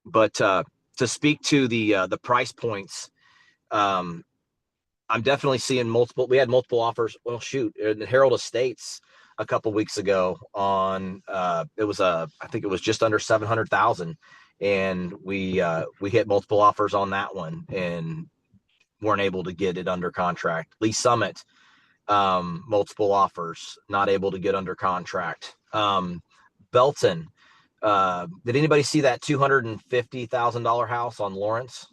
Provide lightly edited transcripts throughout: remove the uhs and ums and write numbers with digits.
But to speak to the price points, I'm definitely seeing multiple. We had multiple offers. Well, shoot, in Herald Estates a couple weeks ago on it was I think it was just under 700,000, and we hit multiple offers on that one and weren't able to get it under contract. Lee Summit, multiple offers, not able to get under contract. Belton, did anybody see that $250,000 house on Lawrence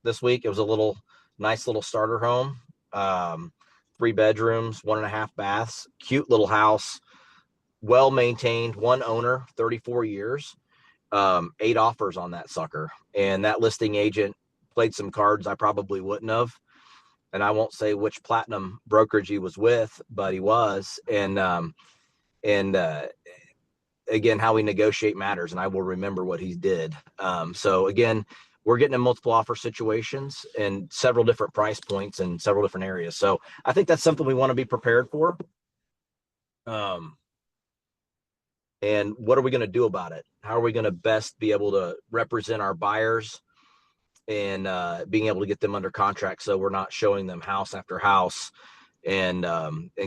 this week? It was a nice little starter home, 3 bedrooms, 1.5 baths, cute little house, well maintained, one owner, 34 years, 8 offers on that sucker. And that listing agent played some cards I probably wouldn't have. And I won't say which platinum brokerage he was with, but he was. And again, how we negotiate matters, and I will remember what he did. So again, we're getting in multiple offer situations and several different price points in several different areas. So I think that's something we want to be prepared for. And what are we going to do about it? How are we going to best be able to represent our buyers and being able to get them under contract so we're not showing them house after house and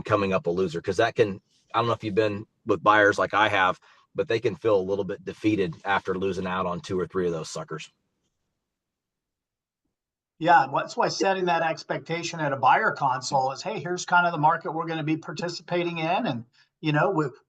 coming up a loser? Because that can, I don't know if you've been with buyers like I have, but they can feel a little bit defeated after losing out on 2 or 3 of those suckers. Yeah, that's why setting that expectation at a buyer console is, hey, here's kind of the market we're going to be participating in. And,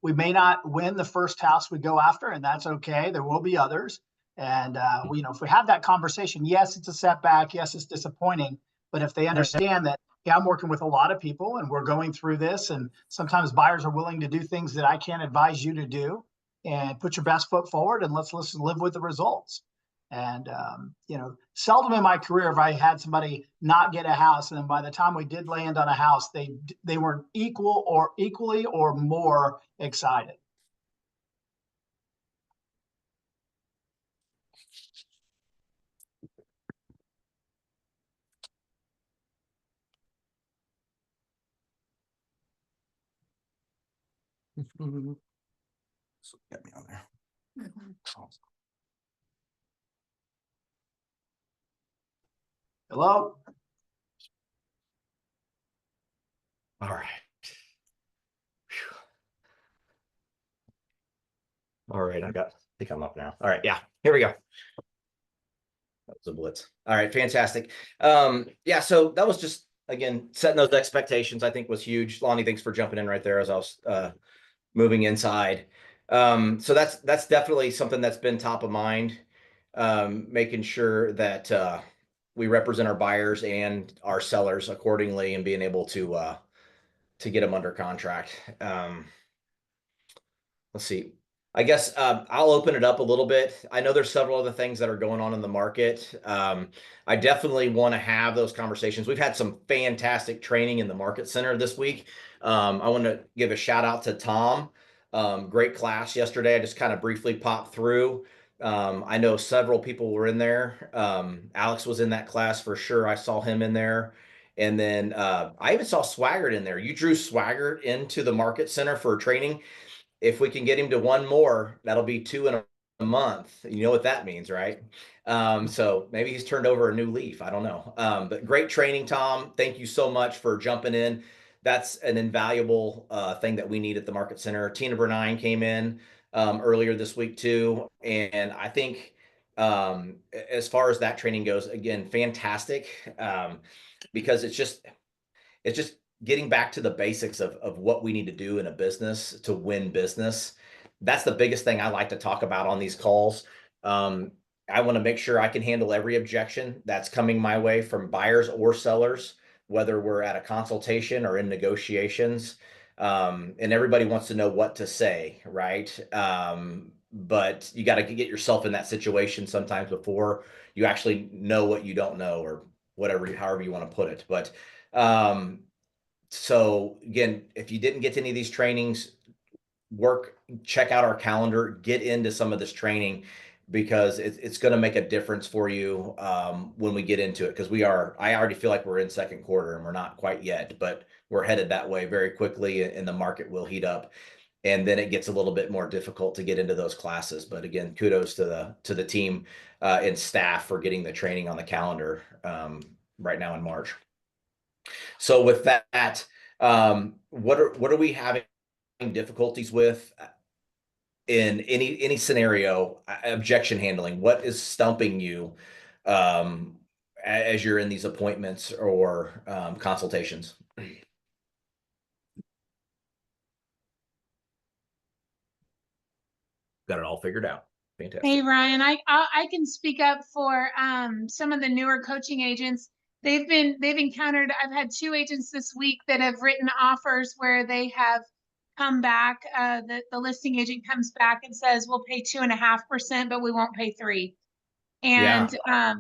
we may not win the first house we go after, and that's okay. There will be others. And, if we have that conversation, yes, it's a setback. Yes, it's disappointing. But if they understand that, yeah, I'm working with a lot of people and we're going through this, and sometimes buyers are willing to do things that I can't advise you to do, and put your best foot forward and let's live with the results. And, seldom in my career have I had somebody not get a house. And then by the time we did land on a house, they were equally or more excited. So get me on there. Hello? All right. All right, I think I'm up now. All right, yeah, here we go. That was a blitz. All right, fantastic. Yeah, so that was just, again, setting those expectations, I think, was huge. Lonnie, thanks for jumping in right there as I was moving inside. So that's definitely something that's been top of mind, making sure that we represent our buyers and our sellers accordingly and being able to get them under contract. Let's see. I guess I'll open it up a little bit. I know there's several other things that are going on in the market. I definitely want to have those conversations. We've had some fantastic training in the market center this week. I want to give a shout out to Tom. Great class yesterday. I just kind of briefly popped through. I know several people were in there. Alex was in that class for sure. I saw him in there. And then I even saw Swaggart in there. You drew Swaggart into the market center for training. If we can get him to 1 more, that'll be 2 in a month. You know what that means, right? So maybe he's turned over a new leaf. I don't know. But great training, Tom. Thank you so much for jumping in. That's an invaluable thing that we need at the market center. Tina Bernine came in earlier this week too. And I think as far as that training goes, again, fantastic, because it's just getting back to the basics of what we need to do in a business to win business. That's the biggest thing I like to talk about on these calls. I want to make sure I can handle every objection that's coming my way from buyers or sellers, whether we're at a consultation or in negotiations. And everybody wants to know what to say, right? But you got to get yourself in that situation sometimes before you actually know what you don't know, or whatever, however you want to put it. But so again, if you didn't get to any of these trainings, check out our calendar, get into some of this training, because it's going to make a difference for you when we get into it. Because I already feel like we're in second quarter and we're not quite yet, but we're headed that way very quickly, and the market will heat up. and then it gets a little bit more difficult to get into those classes. But again, kudos to the team and staff for getting the training on the calendar right now in March. So with that, what are we having difficulties with in any scenario? Objection handling. What is stumping you um, as you're in these appointments or consultations? Got it all figured out. Hey Fantastic. Ryan, I can speak up for some of the newer coaching agents. They've encountered. I've had two agents this week that have written offers where they have come back. The listing agent comes back and says we'll pay 2.5%, but we won't pay 3. And Yeah.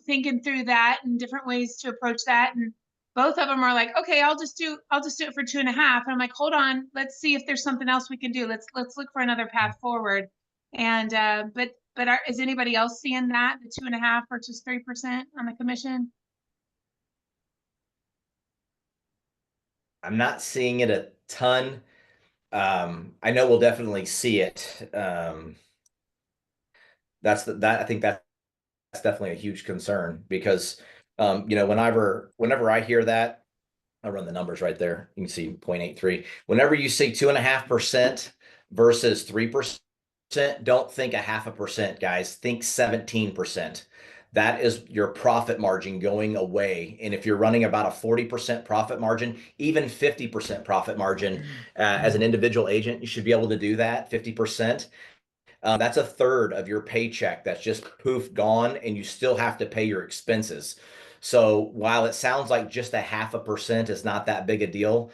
thinking through that and different ways to approach that, and both of them are like, okay, I'll just do it for 2.5. And I'm like, hold on, let's see if there's something else we can do. Let's look for another path forward. And is anybody else seeing that, the 2.5 versus 3% on the commission? I'm not seeing it a ton. I know we'll definitely see it. That I think that's definitely a huge concern because whenever I hear that, I run the numbers right there. You can see 0.83. Whenever you see 2.5% versus 3%, don't think a 0.5%, guys. Think 17%. That is your profit margin going away. And if you're running about a 40% profit margin, even 50% profit margin as an individual agent, you should be able to do that 50%. That's a third of your paycheck that's just poof gone, and you still have to pay your expenses. So while it sounds like just a 0.5% is not that big a deal,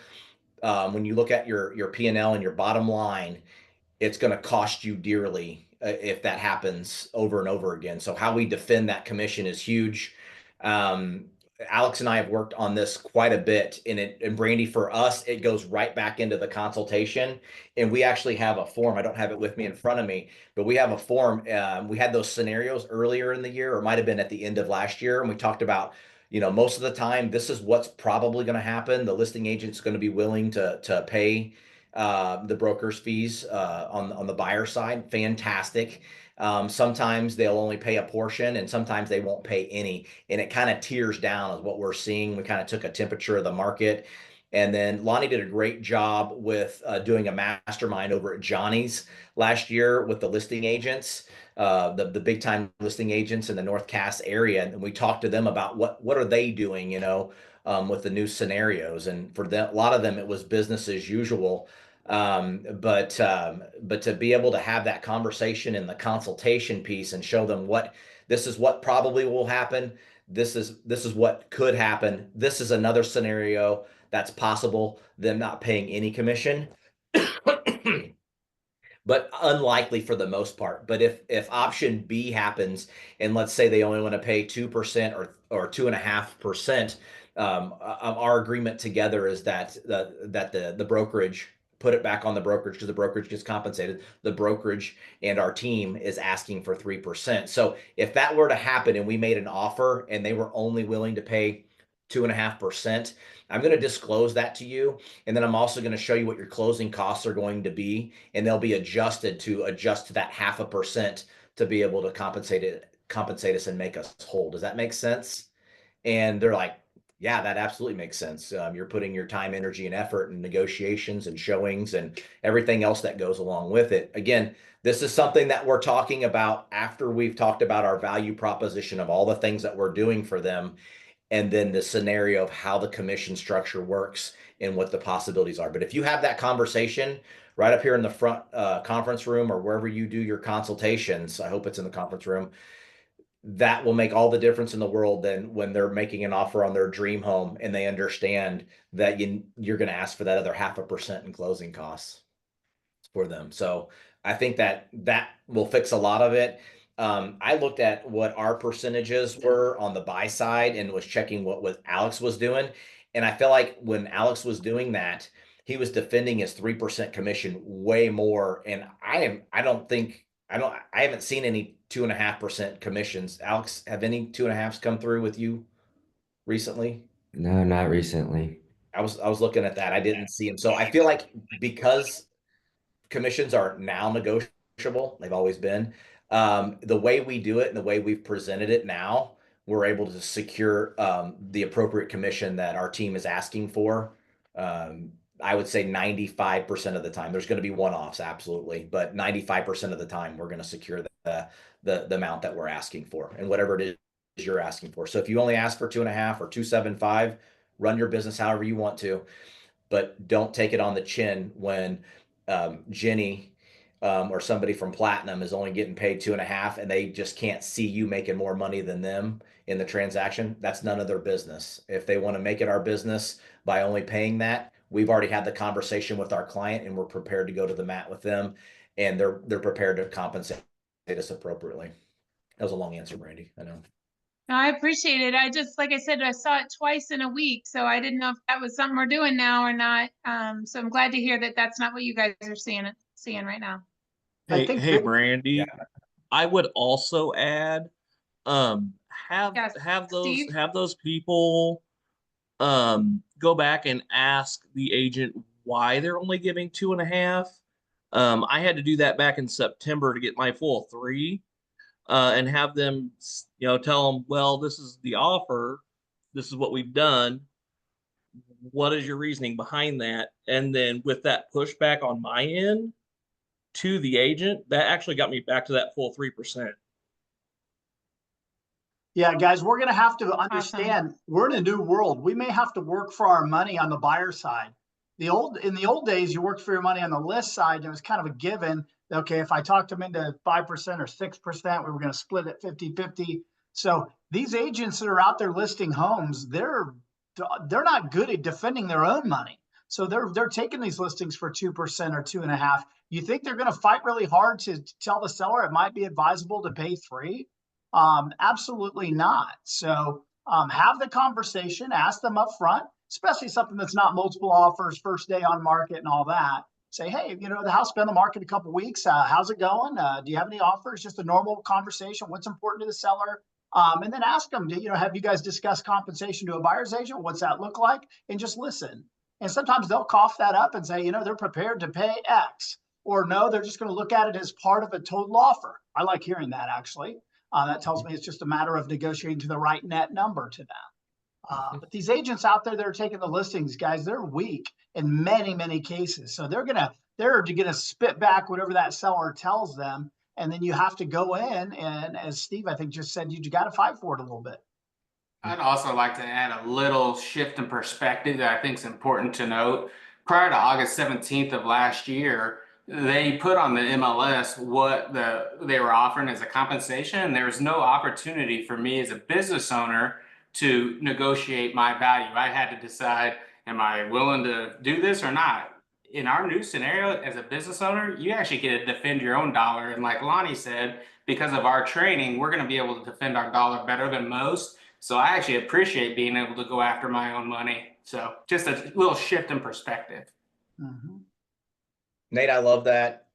when you look at your P&L and your bottom line, it's going to cost you dearly if that happens over and over again. So how we defend that commission is huge. Um, Alex and I have worked on this quite a bit, and Brandy, for us, it goes right back into the consultation. And we actually have a form. I don't have it with me in front of me, but we have a form. We had those scenarios earlier in the year, or might have been at the end of last year, and we talked about, most of the time, this is what's probably going to happen. The listing agent's going to be willing to pay the broker's fees on the buyer side. Fantastic. Sometimes they'll only pay a portion, and sometimes they won't pay any. And it kind of tears down, is what we're seeing. We kind of took a temperature of the market. And then Lonnie did a great job with doing a mastermind over at Johnny's last year with the listing agents, the big time listing agents in the North Cass area. And we talked to them about what are they doing, with the new scenarios. And for them, a lot of them, it was business as usual. But to be able to have that conversation in the consultation piece and show them this is what probably will happen. This is what could happen. This is another scenario that's possible, them not paying any commission. But unlikely for the most part. But if option B happens, and let's say they only want to pay 2% or 2.5%, our agreement together is that the brokerage put it back on the brokerage, because the brokerage gets compensated. The brokerage and our team is asking for 3%. So if that were to happen and we made an offer and they were only willing to pay 2.5%, I'm going to disclose that to you. And then I'm also going to show you what your closing costs are going to be, and they'll be adjusted to adjust to that 0.5% to be able to compensate us and make us whole. Does that make sense? And they're like, yeah, that absolutely makes sense. You're putting your time, energy, and effort in negotiations and showings and everything else that goes along with it. Again, this is something that we're talking about after we've talked about our value proposition of all the things that we're doing for them, and then the scenario of how the commission structure works and what the possibilities are. But if you have that conversation right up here in the front conference room, or wherever you do your consultations, I hope it's in the conference room, that will make all the difference in the world then when they're making an offer on their dream home and they understand that you're going to ask for that other 0.5% in closing costs for them. So I think that will fix a lot of it. I looked at what our percentages were on the buy side and was checking what Alex was doing. And I felt like when Alex was doing that, he was defending his 3% commission way more. And I haven't seen any 2.5% commissions. Alex, have any 2.5s come through with you recently? No, not recently. I was looking at that. I didn't see them. So I feel like because commissions are now negotiable. They've always been. The way we do it and the way we've presented it now, we're able to secure the appropriate commission that our team is asking for. I would say 95% of the time. There's going to be one-offs, absolutely, but 95% of the time we're going to secure the amount that we're asking for and whatever it is you're asking for. So if you only ask for 2.5 or 275, run your business however you want to, but don't take it on the chin when Jenny or somebody from Platinum is only getting paid 2.5 and they just can't see you making more money than them in the transaction. That's none of their business. If they want to make it our business by only paying that, we've already had the conversation with our client and we're prepared to go to the mat with them, and they're prepared to compensate us appropriately. That was a long answer, Brandy. I know. No, I appreciate it. I just, like I said, I saw it twice in a week, so I didn't know if that was something we're doing now or not. So I'm glad to hear that that's not what you guys are seeing right now. I Hey, think hey, that, Brandy. Yeah. I would also add, have Yes, Steve? have those people go back and ask the agent why they're only giving 2.5. I had to do that back in September to get my full 3, and have them, tell them, well, this is the offer, this is what we've done. What is your reasoning behind that? And then with that pushback on my end to the agent, that actually got me back to that full 3%. yeah, guys, we're going to have to Awesome. understand we're in a new world. We may have to work for our money on the buyer side. In the old days, you worked for your money on the list side. And it was kind of a given. Okay, if I talked them into 5% or 6%, we were going to split it 50-50. So these agents that are out there listing homes, they're not good at defending their own money. So they're taking these listings for 2% or 2.5. You think they're going to fight really hard to tell the seller it might be advisable to pay 3? Absolutely not. So have the conversation, ask them up front, especially something that's not multiple offers, first day on market and all that. Say, hey, the house been on the market a couple of weeks. How's it going? Do you have any offers? Just a normal conversation. What's important to the seller? And then ask them, have you guys discussed compensation to a buyer's agent? What's that look like? And just listen. And sometimes they'll cough that up and say, they're prepared to pay X. Or no, they're just going to look at it as part of a total offer. I like hearing that, actually. That tells me it's just a matter of negotiating to the right net number to them. But these agents out there that are taking the listings, guys, they're weak in many, many cases. So they're gonna spit back whatever that seller tells them, and then you have to go in and, as Steve I think just said, you got to fight for it a little bit. I'd also like to add a little shift in perspective that I think is important to note. Prior to August 17th of last year, they put on the MLS what they were offering as a compensation, and there was no opportunity for me as a business owner to negotiate my value. I had to decide, am I willing to do this or not? In our new scenario, as a business owner, you actually get to defend your own dollar. And like Lonnie said, because of our training, we're going to be able to defend our dollar better than most. So I actually appreciate being able to go after my own money. So just a little shift in perspective. Mm-hmm. Nate, I love that.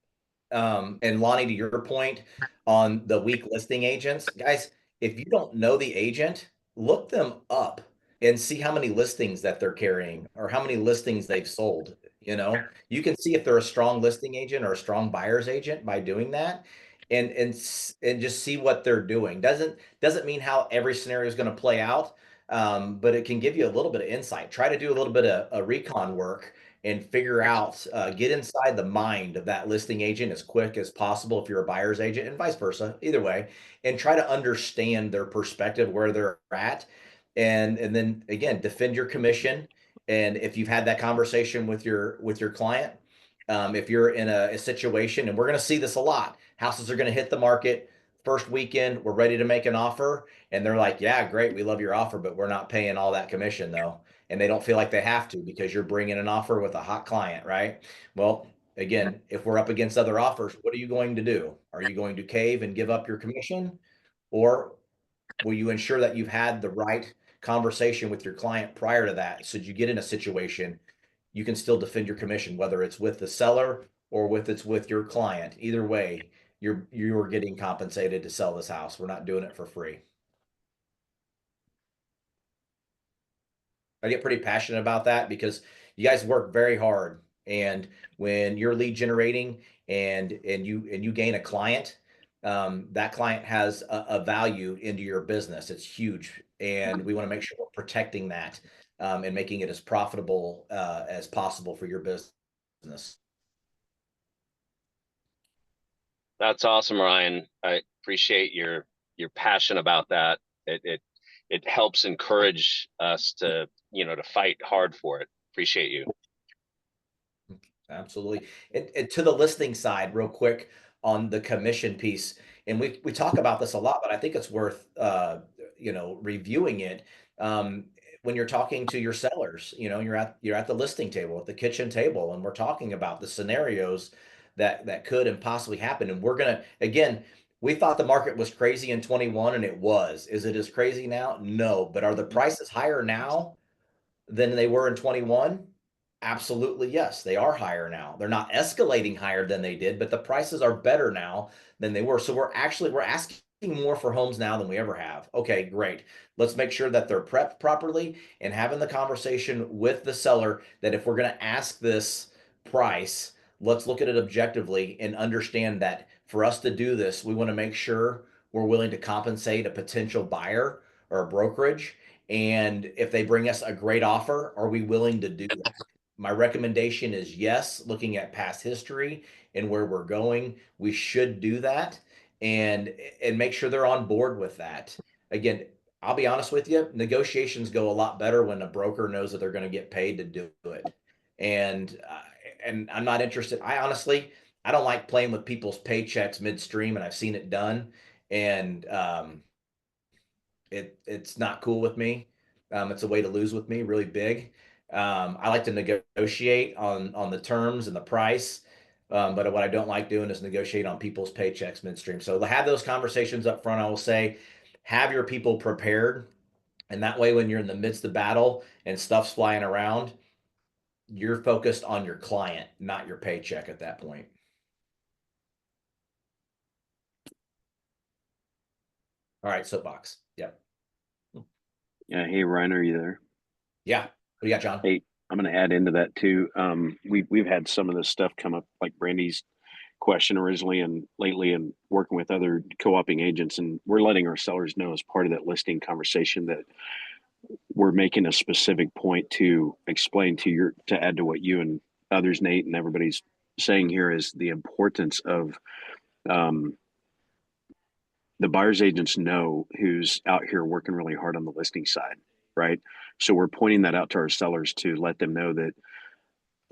And Lonnie, to your point on the weak listing agents, guys, if you don't know the agent, look them up and see how many listings that they're carrying or how many listings they've sold. You can see if they're a strong listing agent or a strong buyer's agent by doing that, and just see what they're doing. Doesn't mean how every scenario is going to play out, but it can give you a little bit of insight. Try to do a little bit of recon work and figure out, get inside the mind of that listing agent as quick as possible if you're a buyer's agent, and vice versa, either way, and try to understand their perspective, where they're at, and then again, defend your commission. And if you've had that conversation with your client, if you're in a situation, and we're going to see this a lot, houses are going to hit the market first weekend, we're ready to make an offer, and they're like, yeah, great, we love your offer, but we're not paying all that commission though. And they don't feel like they have to because you're bringing an offer with a hot client, right? Well, again, if we're up against other offers, what are you going to do? Are you going to cave and give up your commission? Or will you ensure that you've had the right conversation with your client prior to that, so you get in a situation you can still defend your commission, whether it's with the seller or with your client? Either way, you're getting compensated to sell this house. We're not doing it for free. I get pretty passionate about that because you guys work very hard, And when you're lead generating and you gain a client, that client has a value into your business. It's huge, and we want to make sure we're protecting that, and making it as profitable as possible for your business. That's awesome, Ryan. I appreciate your passion about that. It helps encourage us to, to fight hard for it. Appreciate you. Absolutely. And to the listing side, real quick on the commission piece, and we talk about this a lot, but I think it's worth reviewing it. When you're talking to your sellers, you're at the listing table, at the kitchen table, and we're talking about the scenarios that could and possibly happen. And we're gonna, again, we thought the market was crazy in 21, and it was. Is it as crazy now? No. But are the prices higher now than they were in 21? Absolutely, yes. They are higher now. They're not escalating higher than they did, but the prices are better now than they were. So we're asking more for homes now than we ever have. Okay, great. Let's make sure that they're prepped properly and having the conversation with the seller that if we're going to ask this price, let's look at it objectively and understand that for us to do this, we want to make sure we're willing to compensate a potential buyer or a brokerage. And if they bring us a great offer, are we willing to do that? My recommendation is yes, looking at past history and where we're going, we should do that and make sure they're on board with that. Again, I'll be honest with you, negotiations go a lot better when a broker knows that they're going to get paid to do it. And I'm not interested. I don't like playing with people's paychecks midstream, and I've seen it done. And it's not cool with me. It's a way to lose with me really big. I like to negotiate on the terms and the price. But what I don't like doing is negotiate on people's paychecks midstream. So to have those conversations up front, I will say, have your people prepared. And that way, when you're in the midst of battle and stuff's flying around, you're focused on your client, not your paycheck at that point. All right, soapbox. Yep. Yeah. Hey, Ryan, are you there? Yeah. What do you got, John? Hey, I'm going to add into that too. We've had some of this stuff come up, like Brandy's question originally and lately, and working with other co-oping agents, and we're letting our sellers know as part of that listing conversation that we're making a specific point to explain to add to what you and others, Nate, and everybody's saying here is the importance of the buyer's agents know who's out here working really hard on the listing side, right? So we're pointing that out to our sellers to let them know that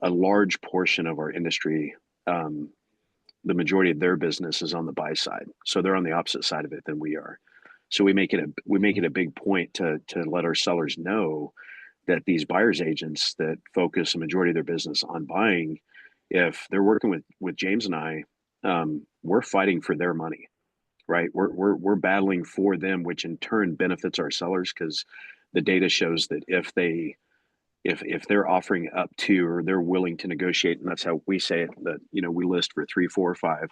a large portion of our industry, the majority of their business is on the buy side. So they're on the opposite side of it than we are. So we make it a big point to let our sellers know that these buyer's agents that focus a majority of their business on buying, if they're working with James and I, we're fighting for their money, right? We're battling for them, which in turn benefits our sellers, because the data shows that if they're offering up to, or they're willing to negotiate, and that's how we say it, that we list for 3, 4, or 5,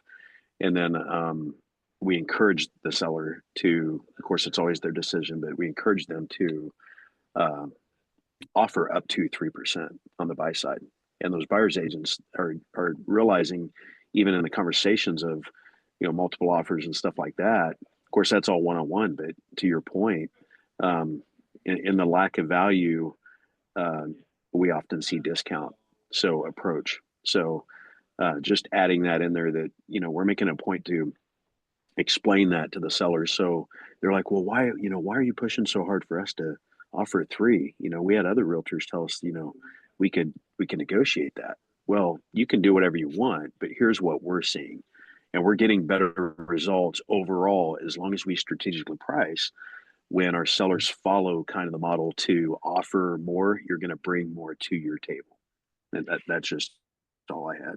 and then we encourage the seller to, of course, it's always their decision, but we encourage them to offer up to 3% on the buy side. And those buyers agents are realizing, even in the conversations of multiple offers and stuff like that. Of course, that's all one-on-one. But to your point, in the lack of value, we often see discount. So approach. So just adding that in there, that we're making a point to explain that to the sellers. So they're like, well, why are you pushing so hard for us to offer a 3? We had other realtors tell us, we can negotiate that. Well, you can do whatever you want, but here's what we're seeing. And we're getting better results overall as long as we strategically price. When our sellers follow kind of the model to offer more, you're going to bring more to your table. And that's just all I had.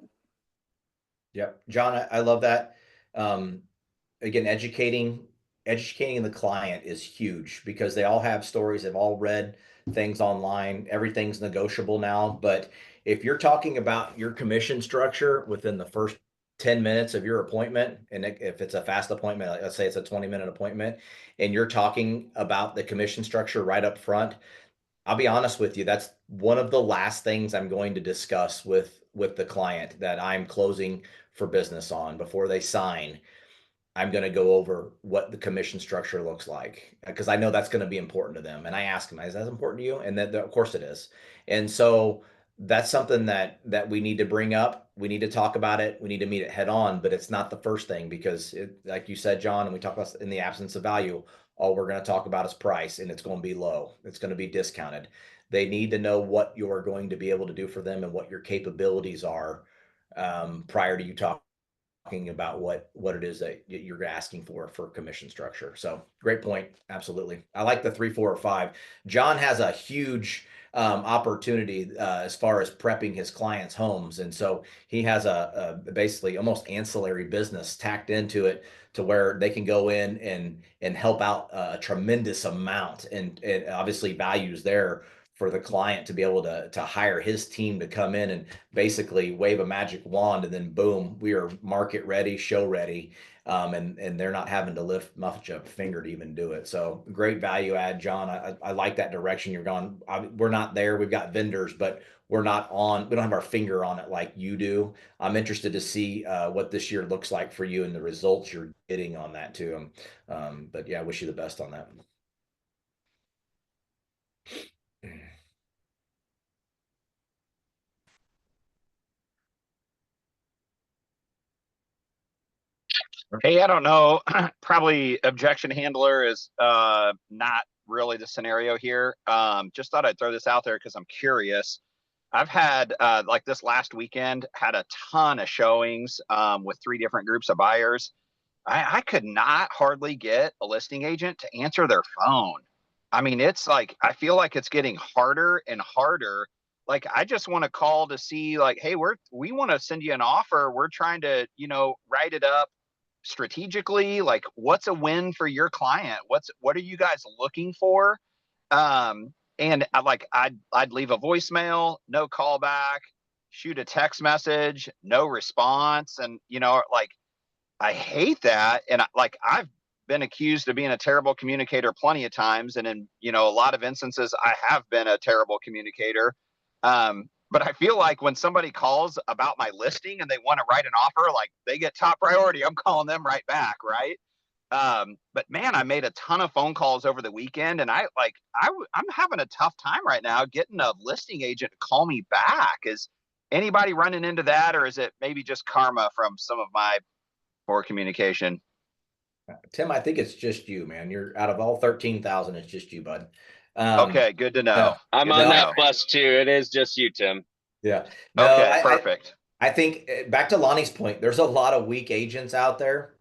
Yep. John, I love that. Again, educating the client is huge, because they all have stories. They've all read things online. Everything's negotiable now. But if you're talking about your commission structure within the first 10 minutes of your appointment, and if it's a fast appointment, like let's say it's a 20-minute appointment, and you're talking about the commission structure right up front, I'll be honest with you, that's one of the last things I'm going to discuss with the client that I'm closing for business on before they sign. I'm going to go over what the commission structure looks like because I know that's going to be important to them. And I ask them, is that important to you? And then of course it is. And so that's something that we need to bring up. We need to talk about it. We need to meet it head on, but it's not the first thing because like you said, John, and we talk about in the absence of value, all we're going to talk about is price and it's going to be low. It's going to be discounted. They need to know what you're going to be able to do for them and what your capabilities are prior to you talking about what it is that you're asking for commission structure. So great point. Absolutely. I like the 3, 4, or 5. John has a huge opportunity as far as prepping his clients' homes. And so he has a basically almost ancillary business tacked into it to where they can go in and help out a tremendous amount. And it obviously values there for the client to be able to hire his team to come in and basically wave a magic wand and then boom, we are market ready, show ready. And they're not having to lift much of a finger to even do it. So great value add, John. I like that direction you're going. We're not there. We've got vendors, but we don't have our finger on it like you do. I'm interested to see what this year looks like for you and the results you're getting on that too. But yeah, I wish you the best on that. Hey, I don't know. Probably objection handler is not really the scenario here. Just thought I'd throw this out there because I'm curious. I've had like this last weekend had a ton of showings with 3 different groups of buyers. I could not hardly get a listing agent to answer their phone. I mean, it's like I feel like it's getting harder and harder. Like I just want to call to see like, hey, we want to send you an offer. We're trying to, write it up strategically. Like what's a win for your client? What are you guys looking for? And I'd leave a voicemail, no callback, shoot a text message, no response. And like I hate that. And I've been accused of being a terrible communicator plenty of times. And in, a lot of instances, I have been a terrible communicator. But I feel like when somebody calls about my listing and they want to write an offer, like they get top priority. I'm calling them right back. Right. But man, I made a ton of phone calls over the weekend and I'm having a tough time right now getting a listing agent to call me back. Is anybody running into that? Or is it maybe just karma from some of my poor communication? Tim, I think it's just you, man. You're out of all 13,000, it's just you, bud. Okay, good to know. I'm on that bus too. It is just you, Tim. Yeah. No, okay, perfect. I think back to Lonnie's point, there's a lot of weak agents out there.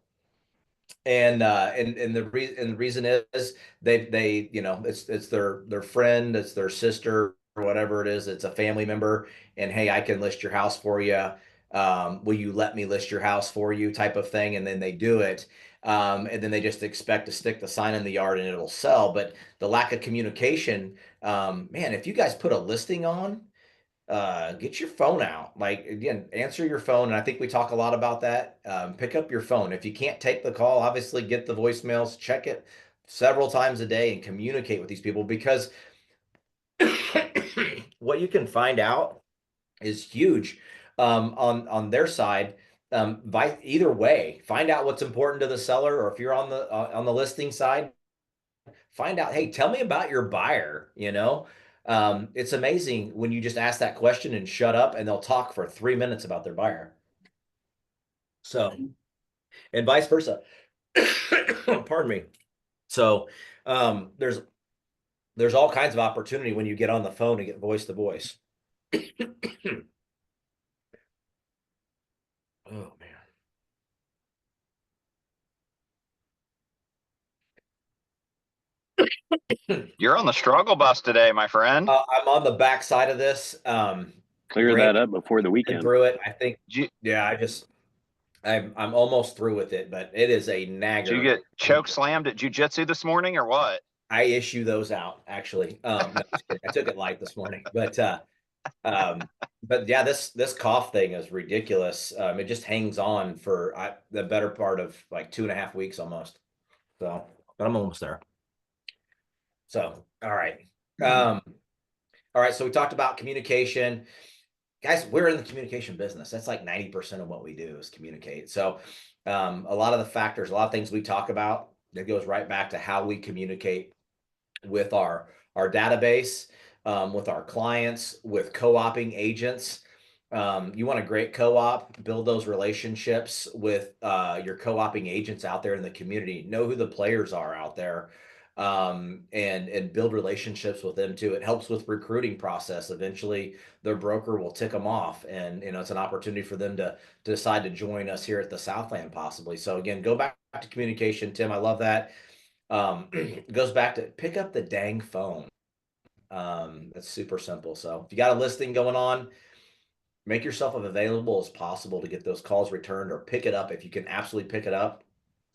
And the reason is they it's their friend, it's their sister or whatever it is, it's a family member, and hey, I can list your house for you. Will you let me list your house for you type of thing, and then they do it. And then they just expect to stick the sign in the yard and it'll sell. But the lack of communication, man, if you guys put a listing on, get your phone out. Like again, answer your phone. And I think we talk a lot about that. Pick up your phone. If you can't take the call, obviously get the voicemails, check it several times a day and communicate with these people because what you can find out is huge on their side. By either way, find out what's important to the seller, or if you're on the listing side, find out, hey, tell me about your buyer. It's amazing when you just ask that question and shut up and they'll talk for 3 minutes about their buyer. So, and vice versa. Pardon me. So, there's all kinds of opportunity when you get on the phone and get voice to voice. Oh man. You're on the struggle bus today, my friend. I'm on the back side of this. Clear that up before the weekend. Through it, I think. Yeah, I'm almost through with it, but it is a nagger. Did you get choke slammed at jiu-jitsu this morning or what? I issue those out actually. No, I took it light this morning, but yeah, this cough thing is ridiculous. It just hangs on for the better part of like 2.5 weeks almost. So, but I'm almost there. So, all right. All right, so we talked about communication. Guys, we're in the communication business. That's like 90% of what we do is communicate. So a lot of the factors, a lot of things we talk about, that goes right back to how we communicate with our database, with our clients, with co-oping agents. You want a great co-op, build those relationships with your co-oping agents out there in the community. Know who the players are out there, and build relationships with them too. It helps with recruiting process. Eventually, their broker will tick them off, and it's an opportunity for them to decide to join us here at the Southland possibly. So again, go back to communication, Tim. I love that. It goes back to pick up the dang phone. It's super simple. So if you got a listing going on, make yourself as available as possible to get those calls returned, or pick it up if you can absolutely pick it up.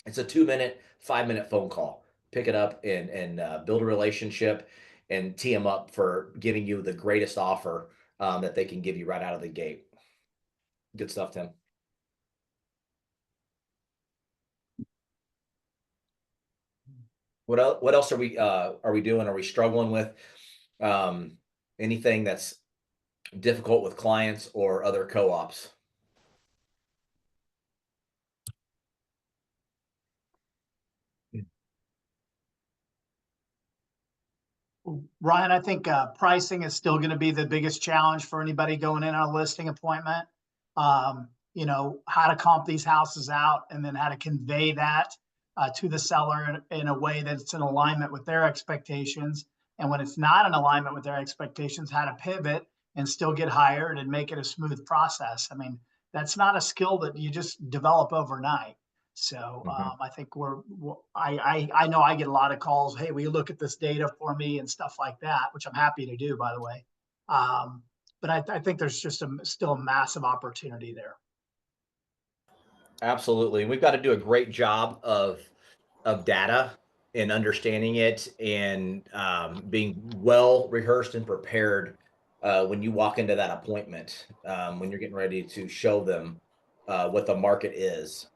It's a 2-minute, 5-minute phone call. Pick it up and build a relationship and tee them up for giving you the greatest offer that they can give you right out of the gate. Good stuff, Tim. What else are we doing? Are we struggling with anything that's difficult with clients or other co-ops? Ryan, I think pricing is still going to be the biggest challenge for anybody going in on a listing appointment. How to comp these houses out, and then how to convey that to the seller in a way that's in alignment with their expectations. And when it's not in alignment with their expectations, how to pivot and still get hired and make it a smooth process. I mean, that's not a skill that you just develop overnight. So I think I know I get a lot of calls. Hey, will you look at this data for me and stuff like that, which I'm happy to do, by the way. But I think there's just still a massive opportunity there. Absolutely. We've got to do a great job of data and understanding it, and being well rehearsed and prepared when you walk into that appointment, when you're getting ready to show them what the market is.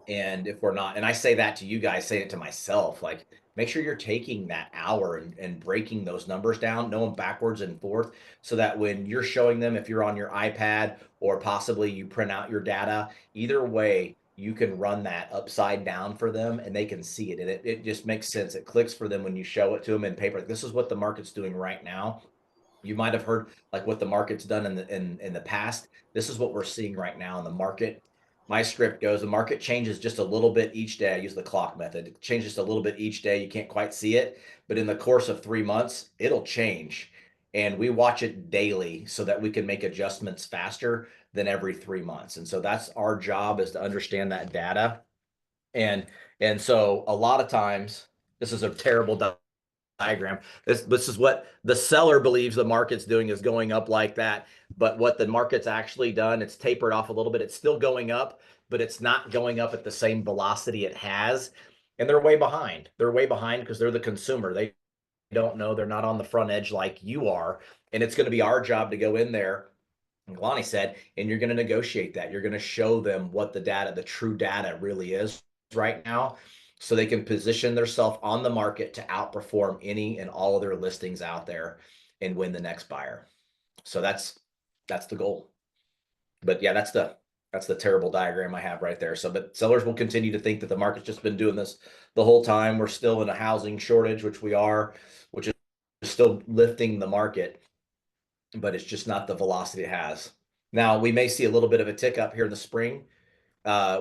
And if we're not, and I say that to you guys, saying it to myself, like, make sure you're taking that hour and breaking those numbers down, know them backwards and forth, so that when you're showing them, if you're on your iPad or possibly you print out your data, either way, you can run that upside down for them and they can see it. And it just makes sense. It clicks for them when you show it to them in paper. Like, this is what the market's doing right now. You might have heard like what the market's done in the past. This is what we're seeing right now in the market. My script goes, the market changes just a little bit each day. I use the clock method. It changes just a little bit each day. You can't quite see it, but in the course of 3 months, it'll change. And we watch it daily so that we can make adjustments faster than every 3 months. And so that's our job, is to understand that data. And so a lot of times, this is a terrible diagram. This is what the seller believes the market's doing, is going up like that. But what the market's actually done, it's tapered off a little bit. It's still going up, but it's not going up at the same velocity it has. And they're way behind. They're way behind because they're the consumer. They don't know. They're not on the front edge like you are. And it's going to be our job to go in there, like Lonnie said, and you're going to negotiate that. You're going to show them what the data, the true data really is right now, so they can position themselves on the market to outperform any and all of their listings out there and win the next buyer. So that's the goal. But yeah, that's the terrible diagram I have right there. So, but sellers will continue to think that the market's just been doing this the whole time. We're still in a housing shortage, which we are, which is still lifting the market, but it's just not the velocity it has. Now, we may see a little bit of a tick up here in the spring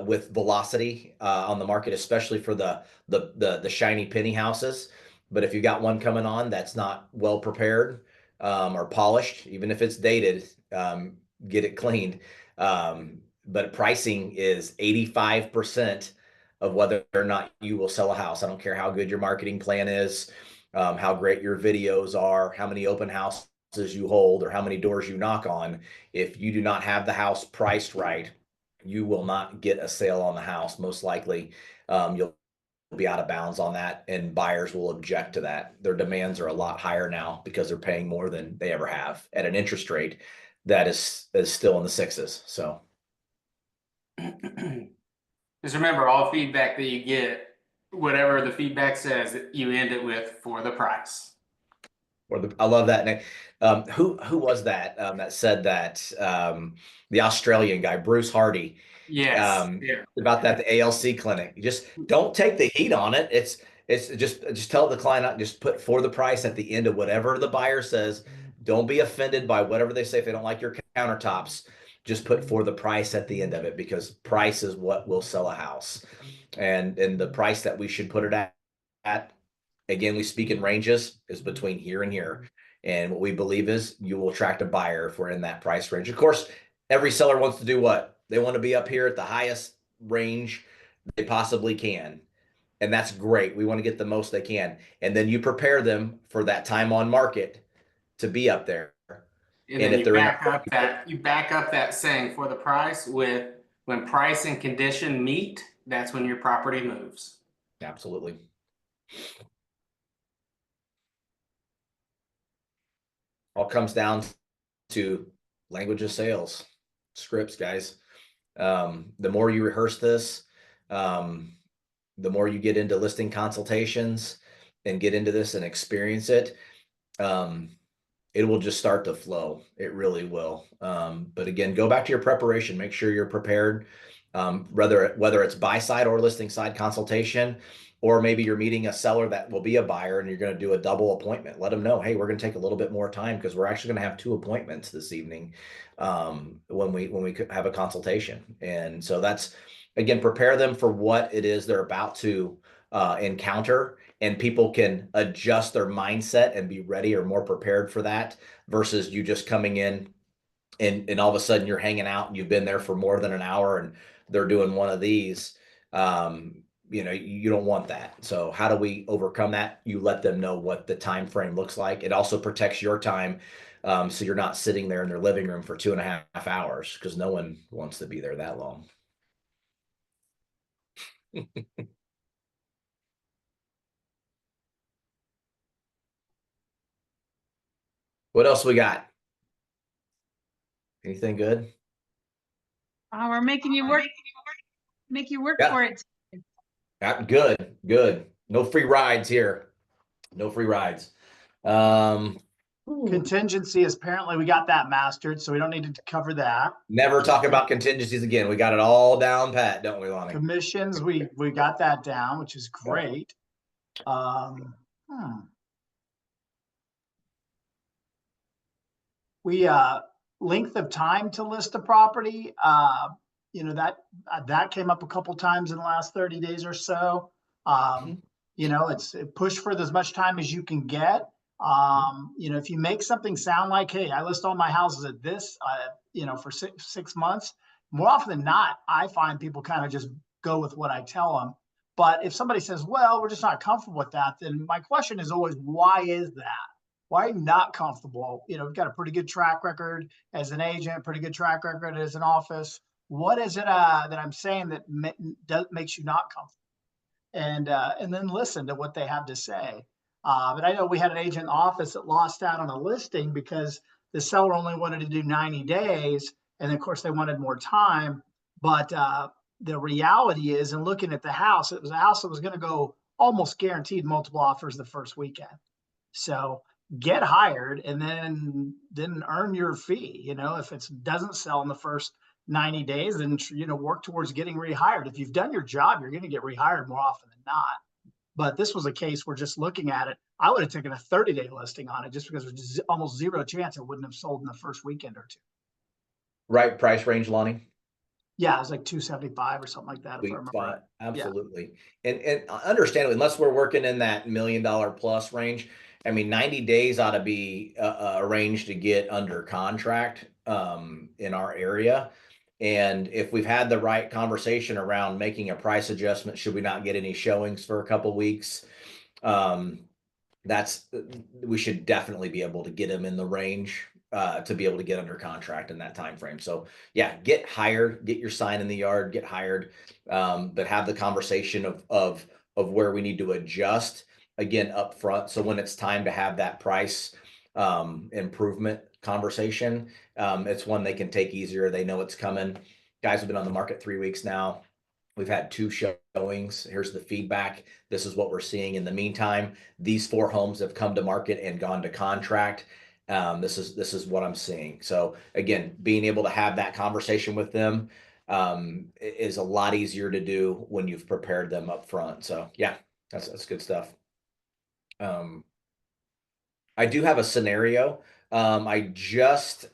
with velocity on the market, especially for the shiny penny houses. But if you got one coming on that's not well prepared or polished, even if it's dated, get it cleaned. But pricing is 85% of whether or not you will sell a house. I don't care how good your marketing plan is, how great your videos are, how many open houses you hold, or how many doors you knock on. If you do not have the house priced right, you will not get a sale on the house. Most likely, you'll be out of bounds on that, and buyers will object to that. Their demands are a lot higher now because they're paying more than they ever have at an interest rate that is still in the sixes. So just remember, all feedback that you get, whatever the feedback says, you end it with for the price. I love that name. Who was that that said that? The Australian guy, Bruce Hardy, Yes. Yeah. about that the ALC clinic. You just don't take the heat on it. It's just tell the client, just put for the price at the end of whatever the buyer says. Don't be offended by whatever they say if they don't like your countertops. Just put for the price at the end of it, because price is what will sell a house, and the price that we should put it at, again, we speak in ranges, is between here and here. And what we believe is you will attract a buyer if we're in that price range. Of course, every seller wants to do what? They want to be up here at the highest range they possibly can. And that's great. We want to get the most they can. And then you prepare them for that time on market to be up there. And And then if they're in a, you back up that saying for the price with when price and condition meet, that's when your property moves. absolutely. All comes down to language of sales, scripts, guys. The more you rehearse this, the more you get into listing consultations and get into this and experience it, it will just start to flow. It really will. But again, go back to your preparation. Make sure you're prepared, whether it's buy side or listing side consultation, or maybe you're meeting a seller that will be a buyer and you're going to do a double appointment. Let them know, hey, we're going to take a little bit more time because we're actually going to have 2 appointments this evening when we could have a consultation. And so that's, again, prepare them for what it is they're about to encounter, and people can adjust their mindset and be ready or more prepared for that, versus you just coming in and all of a sudden you're hanging out and you've been there for more than an hour and they're doing one of these. You don't want that. So how do we overcome that? You let them know what the time frame looks like. It also protects your time, so you're not sitting there in their living room for 2.5 hours, because no one wants to be there that long. What else we got? Anything good? We're making you work, make you work Yeah. for it. Good, good. No free rides here. No free rides. Contingency is apparently we got that mastered, so we don't need to cover that. Never talk about contingencies again. We got it all down pat, don't we, Lonnie? Commissions, we got that down, which is great. We length of time to list a property, that came up a couple times in the last 30 days or so. It's push for as much time as you can get. If you make something sound like, hey, I list all my houses at this, for 6 months, more often than not, I find people kind of just go with what I tell them. But if somebody says, well, we're just not comfortable with that, then my question is always, why is that? Why are you not comfortable? We've got a pretty good track record as an agent, pretty good track record as an office. What is it that I'm saying that makes you not comfortable? And then listen to what they have to say. But I know we had an agent in the office that lost out on a listing because the seller only wanted to do 90 days. And of course, they wanted more time. But the reality is, in looking at the house, it was a house that was going to go almost guaranteed multiple offers the first weekend. So get hired and then earn your fee. If it doesn't sell in the first 90 days, then work towards getting rehired. If you've done your job, you're going to get rehired more often than not. But this was a case where, just looking at it, I would have taken a 30-day listing on it, just because there's almost zero chance it wouldn't have sold in the first weekend or 2. Right price range, Lonnie? Yeah, it was like 275 or something like that, if I remember right. Absolutely. Yeah. And understandably, unless we're working in that $1 million plus range, 90 days ought to be a range to get under contract in our area. And if we've had the right conversation around making a price adjustment, should we not get any showings for a couple weeks? We should definitely be able to get them in the range to be able to get under contract in that time frame. So yeah, get hired, get your sign in the yard, get hired, but have the conversation of where we need to adjust again up front. So when it's time to have that price improvement conversation, it's one they can take easier. They know it's coming. Guys have been on the market 3 weeks now. We've had 2 showings. Here's the feedback. This is what we're seeing. In the meantime, these 4 homes have come to market and gone to contract. This is what I'm seeing. So again, being able to have that conversation with them is a lot easier to do when you've prepared them up front. So yeah, that's good stuff. I do have a scenario. I just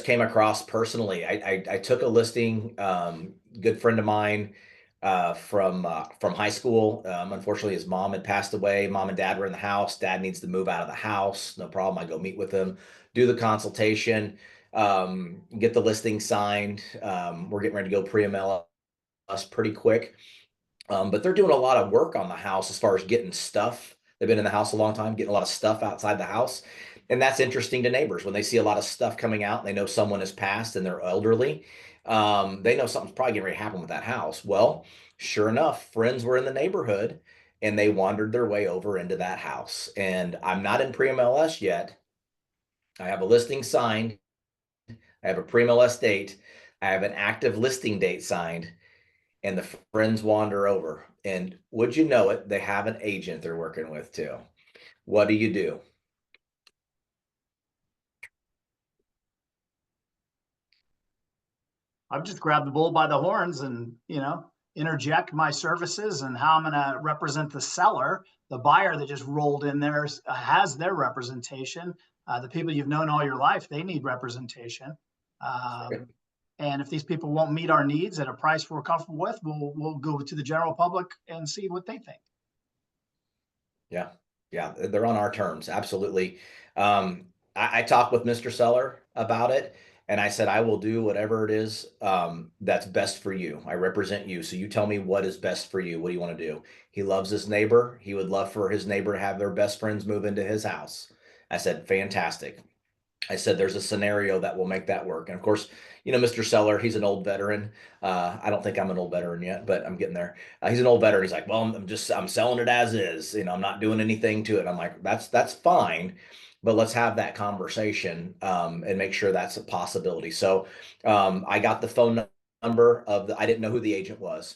came across personally. I took a listing, good friend of mine from high school. Unfortunately, his mom had passed away. Mom and dad were in the house. Dad needs to move out of the house. No problem. I go meet with him, do the consultation, get the listing signed. We're getting ready to go pre-MLS pretty quick. But they're doing a lot of work on the house as far as getting stuff. They've been in the house a long time, getting a lot of stuff outside the house. And that's interesting to neighbors when they see a lot of stuff coming out and they know someone has passed and they're elderly. They know something's probably getting ready to happen with that house. Well, sure enough, friends were in the neighborhood and they wandered their way over into that house. And I'm not in pre-MLS yet. I have a listing signed. I have a pre-MLS date. I have an active listing date signed, and the friends wander over. And would you know it, they have an agent they're working with too. What do you do? I've just grabbed the bull by the horns and, interject my services and how I'm going to represent the seller. The buyer that just rolled in there has their representation. The people you've known all your life, they need representation. And if these people won't meet our needs at a price we're comfortable with, we'll go to the general public and see what they think. Yeah, yeah, they're on our terms, absolutely. I talked with Mr. Seller about it, and I said I will do whatever it is that's best for you. I represent you, so you tell me what is best for you. What do you want to do? He loves his neighbor. He would love for his neighbor to have their best friends move into his house. I said, fantastic. I said, there's a scenario that will make that work. And of course, Mr. Seller, he's an old veteran. I don't think I'm an old veteran yet, but I'm getting there. He's an old veteran. He's like, well, I'm selling it as is. I'm not doing anything to it. I'm like, that's fine, but let's have that conversation and make sure that's a possibility. So I got the phone number I didn't know who the agent was.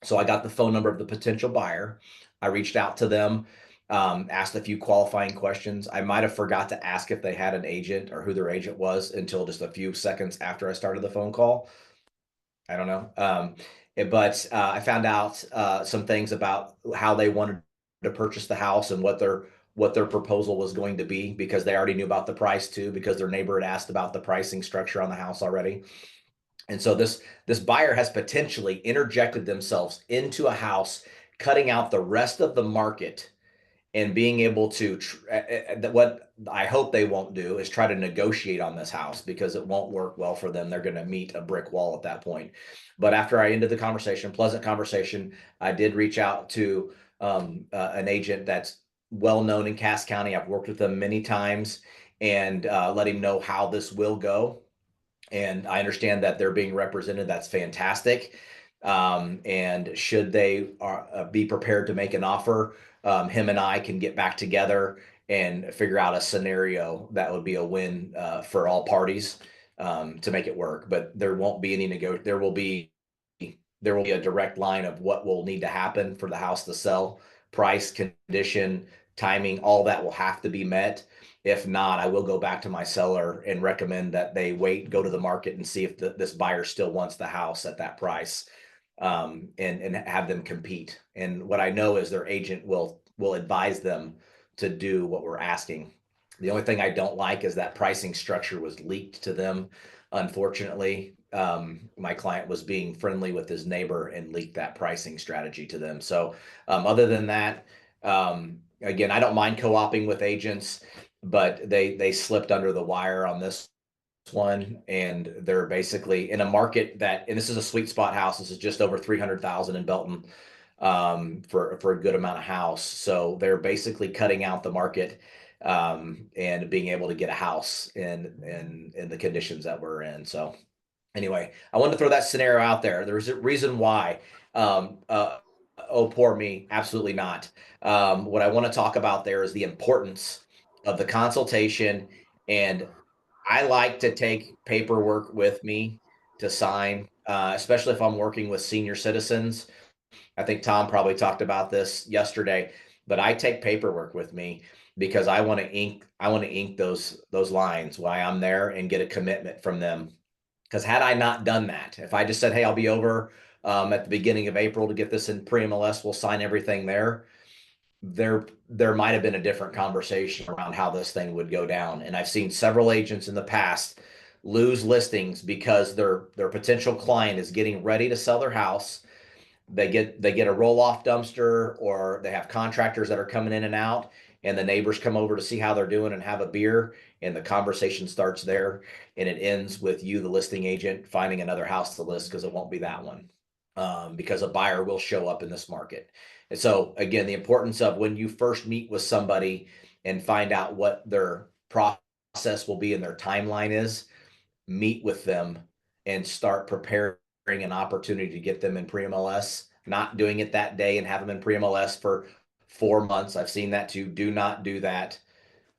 So I got the phone number of the potential buyer. I reached out to them, asked a few qualifying questions. I might have forgot to ask if they had an agent or who their agent was until just a few seconds after I started the phone call. I don't know. But I found out some things about how they wanted to purchase the house and what their proposal was going to be, because they already knew about the price too, because their neighbor had asked about the pricing structure on the house already. And so this buyer has potentially interjected themselves into a house, cutting out the rest of the market and being able to what I hope they won't do is try to negotiate on this house, because it won't work well for them. They're going to meet a brick wall at that point. But after I ended the conversation, pleasant conversation, I did reach out to an agent that's well known in Cass County. I've worked with them many times, and let him know how this will go. And I understand that they're being represented. That's fantastic. And should they be prepared to make an offer, him and I can get back together and figure out a scenario that would be a win for all parties to make it work. But there won't be any there will be a direct line of what will need to happen for the house to sell. Price, condition, timing, all that will have to be met. If not, I will go back to my seller and recommend that they wait, go to the market and see if this buyer still wants the house at that price, and have them compete. And what I know is their agent will advise them to do what we're asking. The only thing I don't like is that pricing structure was leaked to them. Unfortunately, my client was being friendly with his neighbor and leaked that pricing strategy to them. So other than that, again, I don't mind co-oping with agents, but they slipped under the wire on this one, and they're basically in a market and this is a sweet spot house. This is just over 300,000 in Belton, for a good amount of house. So they're basically cutting out the market, and being able to get a house in the conditions that we're in. So anyway, I wanted to throw that scenario out there. There's a reason why. Oh, poor me. Absolutely not. What I want to talk about there is the importance of the consultation. And I like to take paperwork with me to sign. especially if I'm working with senior citizens. I think Tom probably talked about this yesterday, but I take paperwork with me because I want to ink those lines while I'm there and get a commitment from them. Because had I not done that, if I just said, "Hey, I'll be over at the beginning of April to get this in pre-MLS, we'll sign everything there might have been a different conversation around how this thing would go down. And I've seen several agents in the past lose listings because their potential client is getting ready to sell their house. They get a roll-off dumpster, or they have contractors that are coming in and out, and the neighbors come over to see how they're doing and have a beer, and the conversation starts there, and it ends with you, the listing agent, finding another house to list because it won't be that one. Because a buyer will show up in this market. And so again, the importance of when you first meet with somebody and find out what their process will be and their timeline is, meet with them and start preparing an opportunity to get them in pre-MLS, not doing it that day and have them in pre-MLS for 4 months. I've seen that too. Do not do that.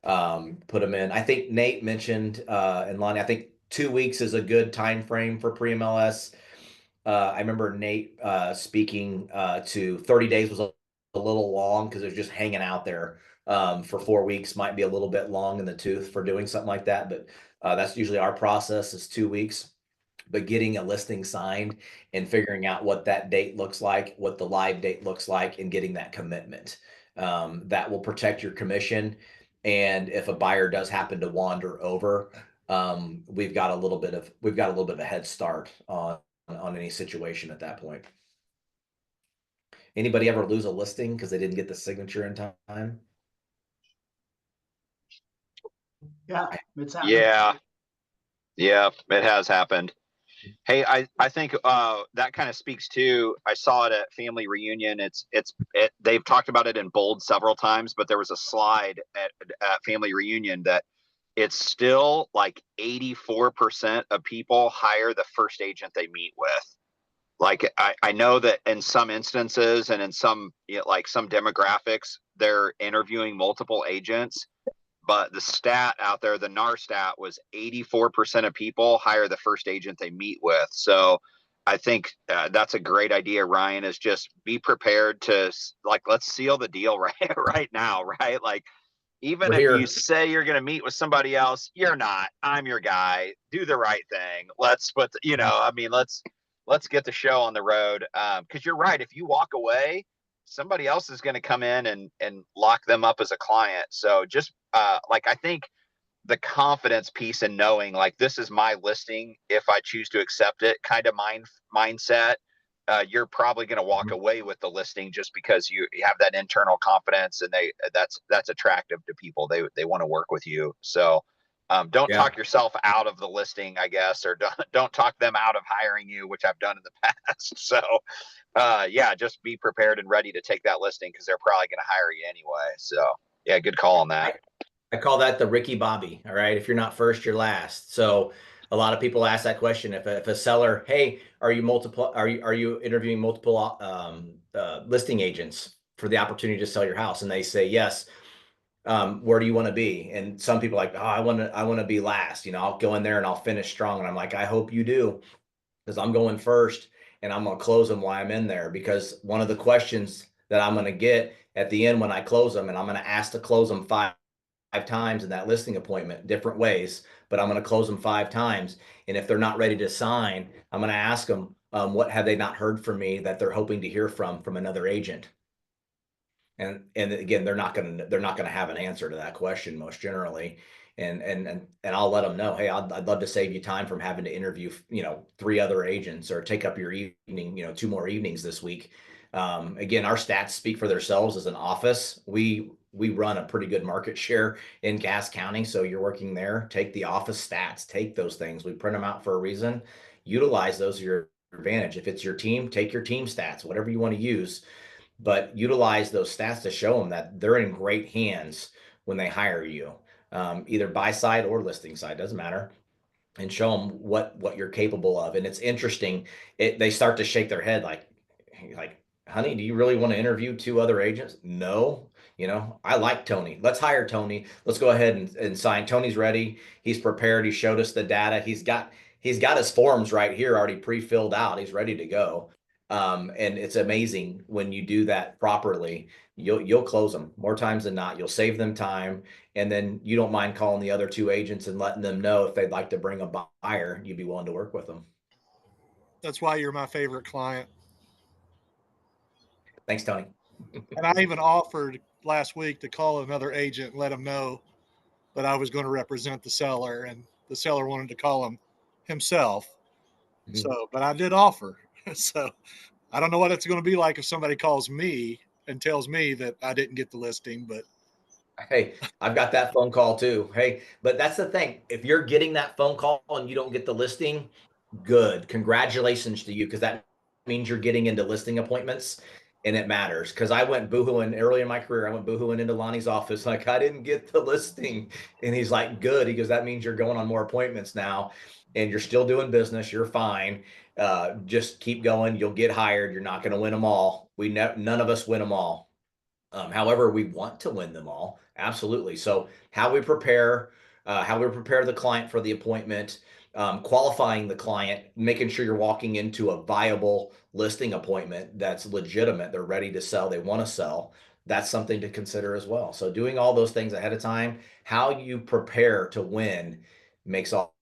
Put them in. I think Nate mentioned, and Lonnie, I think 2 weeks is a good time frame for pre-MLS. I remember Nate speaking to 30 days was a little long because it was just hanging out there for 4 weeks. Might be a little bit long in the tooth for doing something like that, but that's usually our process is 2 weeks. But getting a listing signed and figuring out what that date looks like, what the live date looks like, and getting that commitment, that will protect your commission. And if a buyer does happen to wander over, we've got a little bit of a head start on any situation at that point. Anybody ever lose a listing because they didn't get the signature in time? Yeah, it's happened. Yeah. Yeah, it has happened. Hey, I think that kind of speaks to, I saw it at family reunion. They've talked about it in bold several times, but there was a slide at family reunion that it's still like 84% of people hire the first agent they meet with. Like I know that in some instances and in some, like some demographics, they're interviewing multiple agents, but the stat out there, the NAR stat, was 84% of people hire the first agent they meet with. So I think that's a great idea, Ryan, is just be prepared to, like, let's seal the deal right now, right? Like, even We're if you here. say you're going to meet with somebody else, you're not. I'm your guy. Do the right thing. Let's put, I mean, let's get the show on the road. Because you're right. If you walk away, somebody else is going to come in and lock them up as a client. So just like, I think the confidence piece in knowing, like, this is my listing if I choose to accept it, kind of mindset. You're probably going to walk away with the listing just because you have that internal confidence, and that's attractive to people. They want to work with you. So don't Yeah. talk yourself out of the listing, I guess, or don't talk them out of hiring you, which I've done in the past. So yeah, just be prepared and ready to take that listing because they're probably going to hire you anyway. So yeah, good call on that. I call that the Ricky Bobby. All right. If you're not first, you're last. So a lot of people ask that question. If a seller, hey, are you interviewing multiple listing agents for the opportunity to sell your house? And they say yes. Where do you want to be? And some people are like, oh, I want to be last. I'll go in there and I'll finish strong. And I'm like, I hope you do, because I'm going first and I'm going to close them while I'm in there. Because one of the questions that I'm going to get at the end when I close them, and I'm going to ask to close them five times in that listing appointment, different ways, but I'm going to close them 5 times. And if they're not ready to sign, I'm going to ask them, what have they not heard from me that they're hoping to hear from another agent? And again, they're not going to have an answer to that question most generally. And I'll let them know, hey, I'd love to save you time from having to interview 3 other agents or take up your evening, 2 more evenings this week. Again, our stats speak for themselves. As an office, we run a pretty good market share in Cass County. So you're working there, take the office stats, take those things. We print them out for a reason. Utilize those to your advantage. If it's your team, take your team stats, whatever you want to use, but utilize those stats to show them that they're in great hands when they hire you, either buy side or listing side, doesn't matter, and show them what you're capable of. And it's interesting. They start to shake their head like, honey, do you really want to interview 2 other agents? No. I like Tony. Let's hire Tony. Let's go ahead and sign. Tony's ready. He's prepared. He showed us the data. he's got his forms right here already pre-filled out. He's ready to go. And it's amazing when you do that properly, you'll close them more times than not. You'll save them time, and then you don't mind calling the other two agents and letting them know if they'd like to bring a buyer, you'd be willing to work with them. That's why you're my favorite client. Thanks, Tony. And I even offered last week to call another agent and let him know that I was going to represent the seller, and the seller wanted to call him himself. So, but I did offer. So I don't know what it's going to be like if somebody calls me and tells me that I didn't get the listing, but Hey, I've got that phone call too. Hey, but that's the thing. If you're getting that phone call and you don't get the listing, good. Congratulations to you, because that means you're getting into listing appointments, and it matters. Because I went boohooing early in my career. I went boohooing into Lonnie's office like, I didn't get the listing, and he's like, good. He goes, that means you're going on more appointments now, and you're still doing business. You're fine. Just keep going. You'll get hired. You're not going to win them all. None of us win them all. However, we want to win them all. Absolutely. So how we prepare the client for the appointment, qualifying the client, making sure you're walking into a viable listing appointment that's legitimate. They're ready to sell. They want to sell. That's something to consider as well. So doing all those things ahead of time, how you prepare to win makes all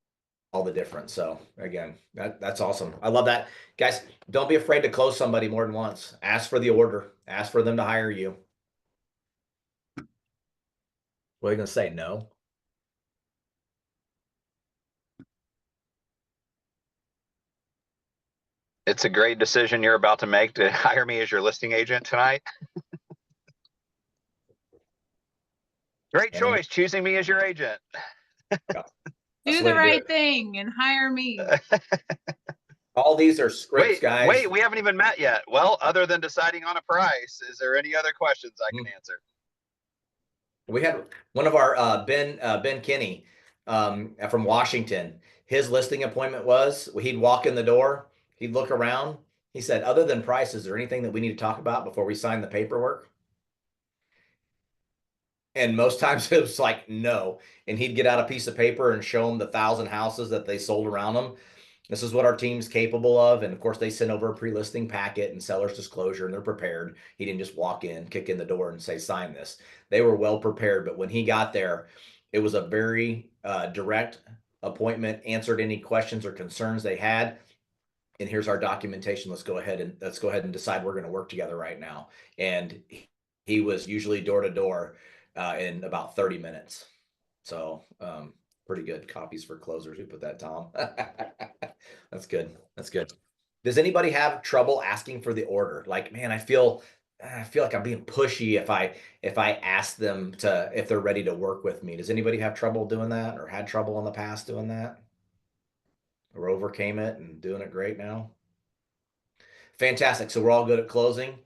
the difference. So again, that's awesome. I love that. Guys, don't be afraid to close somebody more than once. Ask for the order. Ask for them to hire you. What are you going to say? No? It's a great decision you're about to make to hire me as your listing agent tonight. Great choice choosing me as your agent. Do the right thing and hire me. All these are scripts, guys. Wait, we haven't even met yet. Well, other than deciding on a price, is there any other questions I can answer? We had one of our Ben Kinney from Washington. His listing appointment was he'd walk in the door, he'd look around. He said, other than price, is there anything that we need to talk about before we sign the paperwork? And most times it was like, no. And he'd get out a piece of paper and show them the 1,000 houses that they sold around them. This is what our team's capable of. And of course, they send over a pre-listing packet and seller's disclosure, and they're prepared. He didn't just walk in, kick in the door, and say, sign this. They were well prepared. But when he got there, it was a very direct appointment, answered any questions or concerns they had. And here's our documentation. Let's go ahead and decide we're going to work together right now. And he was usually door to door in about 30 minutes. So pretty good. Copies for closers. Who put that, Tom? That's good. That's good. Does anybody have trouble asking for the order? Like, man, I feel like I'm being pushy if I ask them if they're ready to work with me. Does anybody have trouble doing that, or had trouble in the past doing that, or overcame it and doing it great now? Fantastic. So we're all good at closing.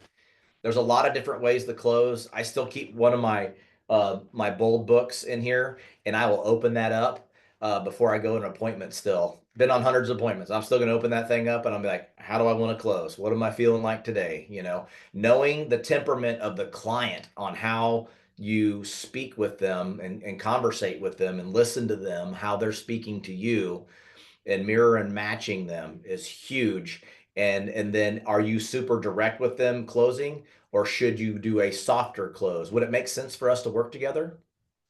There's a lot of different ways to close. I still keep one of my bold books in here, and I will open that up before I go to an appointment. Still been on hundreds of appointments. I'm still going to open that thing up, and I'm like, how do I want to close? What am I feeling like today? Knowing the temperament of the client on how you speak with them and conversate with them and listen to them, how they're speaking to you, and mirror and matching them is huge. And then, are you super direct with them closing, or should you do a softer close? Would it make sense for us to work together?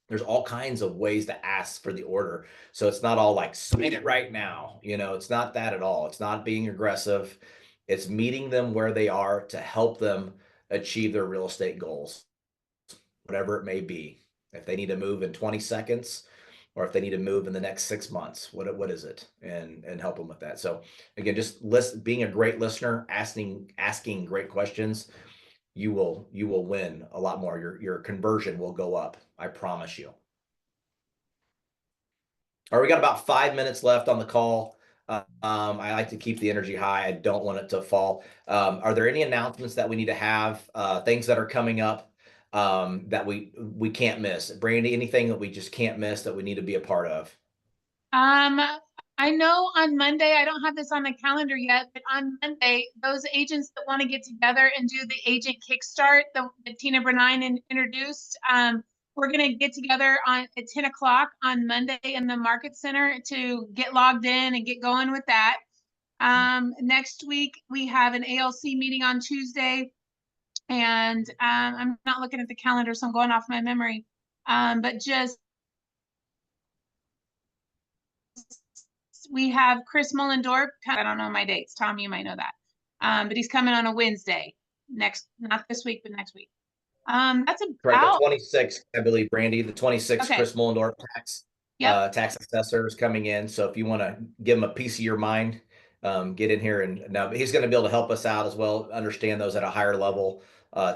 There's all kinds of ways to ask for the order. So it's not all like, sign it right now. It's not that at all. It's not being aggressive. It's meeting them where they are to help them achieve their real estate goals, whatever it may be. If they need to move in 20 seconds, or if they need to move in the next 6 months, what is it, and help them with that. So again, just being a great listener, asking great questions, you will win a lot more. Your conversion will go up. I promise you. All right, we got about 5 minutes left on the call. I like to keep the energy high. I don't want it to fall. Are there any announcements that we need to have? Things that are coming up that we can't miss? Brandy, anything that we just can't miss that we need to be a part of? I know on Monday, I don't have this on the calendar yet, but on Monday, those agents that want to get together and do the agent kickstart that Tina Bernine introduced, we're going to get together at 10 o'clock on Monday in the Market Center to get logged in and get going with that. Next week, we have an ALC meeting on Tuesday. And I'm not looking at the calendar, so I'm going off my memory. But just we have Chris Mullendorf. I don't know my dates. Tom, you might know that. But he's coming on a Wednesday not this week, but next week. That's Correct. about The 26th, I believe, Brandy, the 26th, okay. Chris Mullendorf tax assessor is coming in. So if you want to give him a piece of your mind, get in here and now he's going to be able to help us out as well, understand those at a higher level.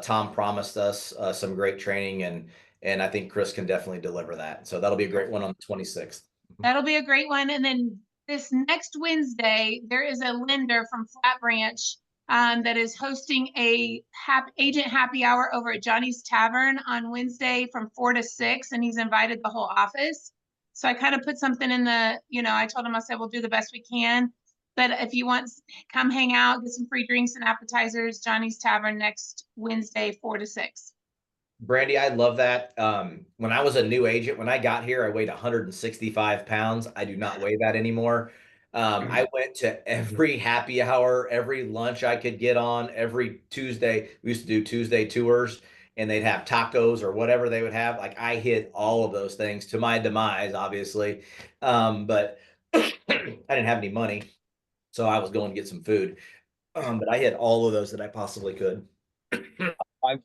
Tom promised us some great training, and I think Chris can definitely deliver that. So that'll be a great one on the 26th. That'll be a great one. And then this next Wednesday, there is a lender from Flat Branch that is hosting a agent happy hour over at Johnny's Tavern on Wednesday from 4 to 6, and he's invited the whole office. So I kind of put something in the, I told him, I said, we'll do the best we can. But if you want, come hang out, get some free drinks and appetizers, Johnny's Tavern next Wednesday, 4 to 6. Brandy, I love that. When I was a new agent, when I got here, I weighed 165 pounds. I do not weigh that anymore. I went to every happy hour, every lunch I could get on, every Tuesday. We used to do Tuesday tours, and they'd have tacos or whatever they would have. Like, I hit all of those things to my demise, obviously. But I didn't have any money, so I was going to get some food. But I hit all of those that I possibly could.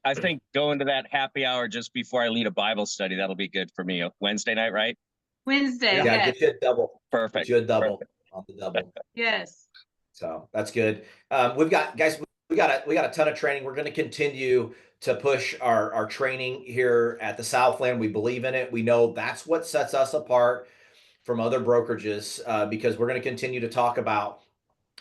I think going to that happy hour just before I lead a Bible study, that'll be good for me. Wednesday night, right? Wednesday, Yeah, yes. get you a double. Perfect. Get you a double Perfect. on the double. Yes. So that's good. We've got, guys, we got a ton of training. We're going to continue to push our training here at the Southland. We believe in it. We know that's what sets us apart from other brokerages, because we're going to continue to talk about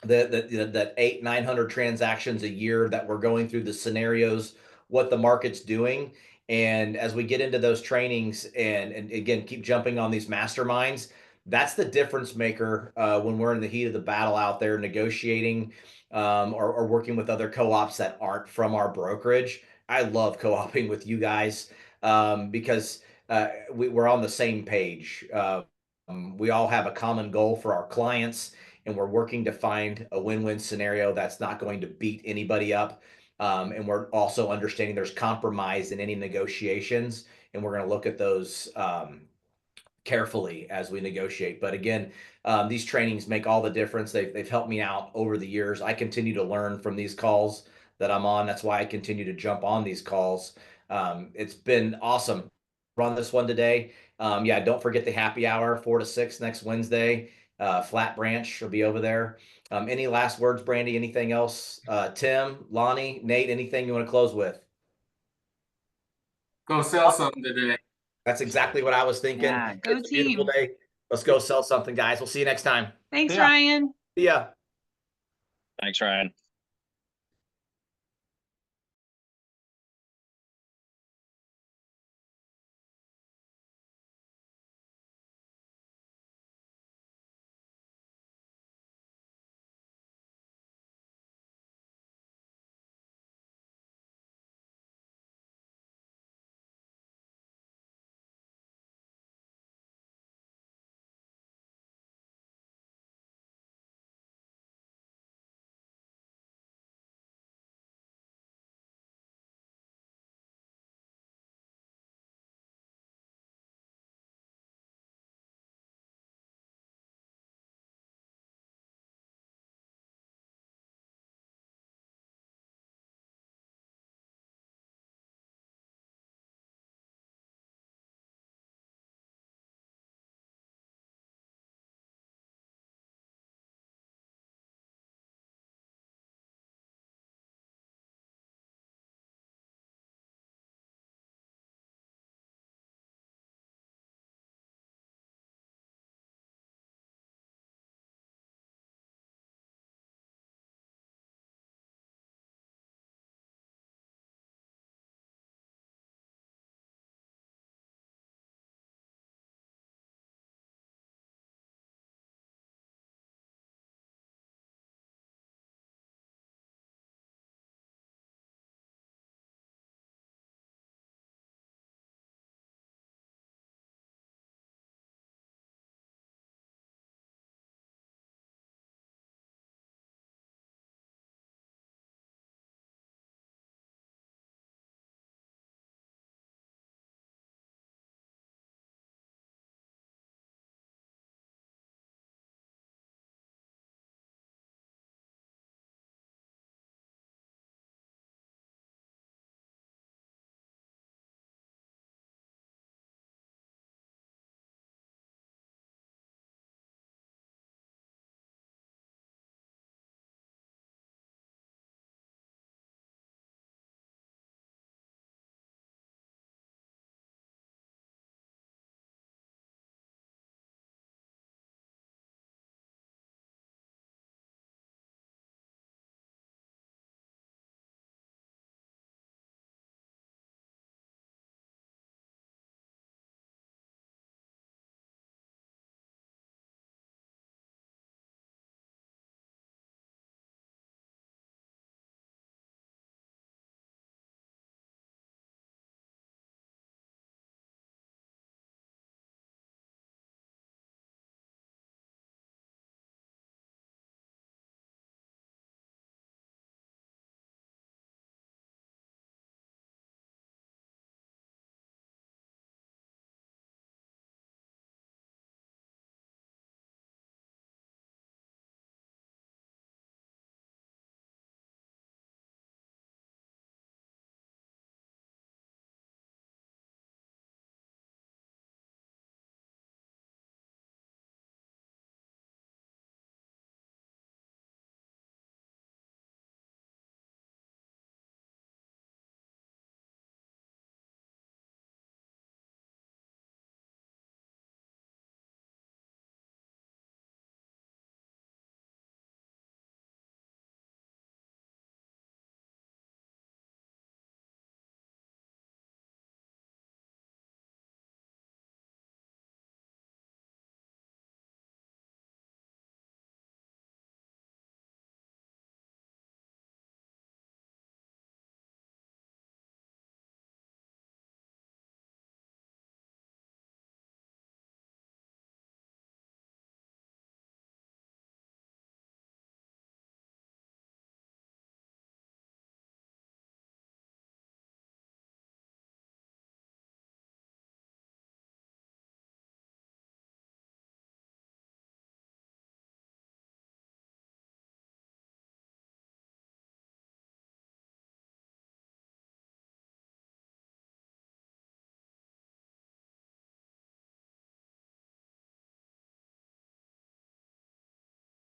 the 800-900 transactions a year that we're going through, the scenarios, what the market's doing. And as we get into those trainings and again, keep jumping on these masterminds, that's the difference maker when we're in the heat of the battle out there negotiating or working with other co-ops that aren't from our brokerage. I love co-oping with you guys because we're on the same page. We all have a common goal for our clients, and we're working to find a win-win scenario that's not going to beat anybody up. And we're also understanding there's compromise in any negotiations, and we're going to look at those carefully as we negotiate. But again, these trainings make all the difference. They've helped me out over the years. I continue to learn from these calls that I'm on. That's why I continue to jump on these calls. It's been awesome. Run this one today. Yeah, don't forget the happy hour, 4 to 6 next Wednesday. Flat Branch will be over there. Any last words, Brandy? Anything else? Tim, Lonnie, Nate, anything you want to close with? Go sell something today. That's exactly what I was thinking. Yeah, go It's a beautiful team. day. Let's go sell something, guys. We'll see you next time. Thanks, Yeah. Ryan. See ya. Thanks, Ryan.